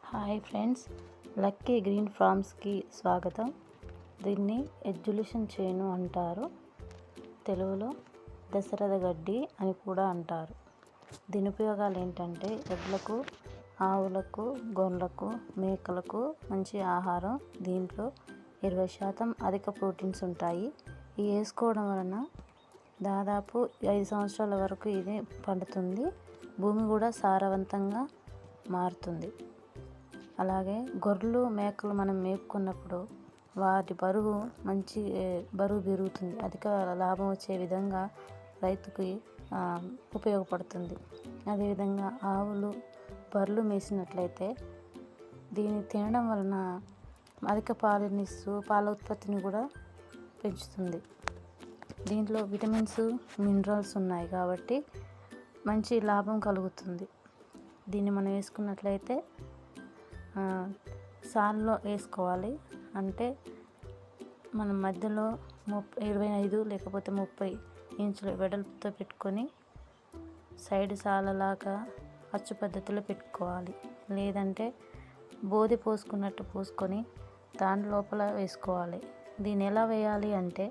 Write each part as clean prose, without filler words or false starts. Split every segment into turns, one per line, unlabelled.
Hi friends, lucky green ఫార్మ్స్కి స్వాగతం. దీన్ని ఎడ్యులేషన్ చేను అంటారు. తెలుగులో దశరథ గడ్డి అని కూడా అంటారు. దీని ఉపయోగాలు ఏంటంటే ఎడ్లకు, ఆవులకు, గొర్రెలకు, మేకలకు మంచి ఆహారం. దీంట్లో 20% అధిక ప్రోటీన్స్ ఉంటాయి. ఇవి వేసుకోవడం వలన దాదాపు 5 సంవత్సరాల వరకు ఇది పండుతుంది. భూమి కూడా సారవంతంగా మారుతుంది. అలాగే గొర్రెలు, మేకలు మనం మేపుకున్నప్పుడు వాటి బరువు పెరుగుతుంది. అధిక లాభం వచ్చే విధంగా రైతుకి ఉపయోగపడుతుంది. అదేవిధంగా ఆవులు, బర్రెలు మేసినట్లయితే దీన్ని తినడం వలన అధిక పాలనిస్తూ పాల ఉత్పత్తిని కూడా పెంచుతుంది. దీంట్లో విటమిన్స్, మినరల్స్ ఉన్నాయి కాబట్టి మంచి లాభం కలుగుతుంది. దీన్ని మనం వేసుకున్నట్లయితే సాల్లో వేసుకోవాలి. అంటే మనం మధ్యలో 25 లేకపోతే 30 ఇంచుల వెడల్పుతో పెట్టుకొని సైడ్ సాలలాగా అచ్చు పద్ధతిలో పెట్టుకోవాలి. లేదంటే బోధి పోసుకున్నట్టు పోసుకొని దాని లోపల వేసుకోవాలి. దీన్ని ఎలా వేయాలి అంటే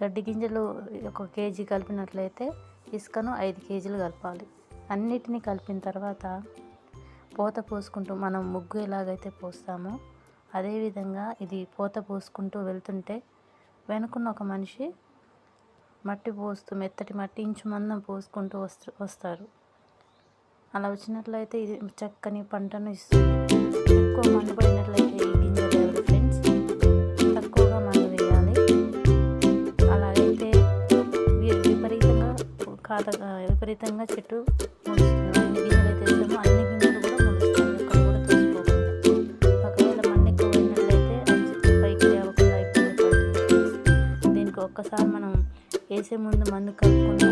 గడ్డి గింజలు 1 కేజీ కలిపినట్లయితే ఇసుకను 5 కేజీలు కలపాలి. అన్నిటినీ కలిపిన తర్వాత పోత పోసుకుంటూ మనం ముగ్గు ఎలాగైతే పోస్తామో అదేవిధంగా ఇది పోత పోసుకుంటూ వెళ్తుంటే వెనుకున్న ఒక మనిషి మట్టి పోస్తూ మెత్తటి మట్టి ఇంచు మందం పోసుకుంటూ వస్తారు. అలా వచ్చినట్లయితే ఇది చక్కని పంటను ఇస్తుంది. ఎక్కువ మందు పడినట్లయితే ఈ గింజలు ఫ్రెండ్స్ తక్కువగా మందు వేయాలి. అలాగైతే విపరీతంగా చెట్టు మొలుస్తుంది. ఎన్ని గింజలు అయితే వేస్తామో అన్ని గింజలు కూడా మొలుస్తాయి. ఎక్కడ కూడా తోసిపోకుండా. ఒకవేళ మన్ను ఎక్కువ పోయినట్లయితే అది పైకి లేవకుండా ఇబ్బంది పడుతుంది. దీనికి ఒక్కసారి మనం వేసే ముందు మందు కలుపుకుండా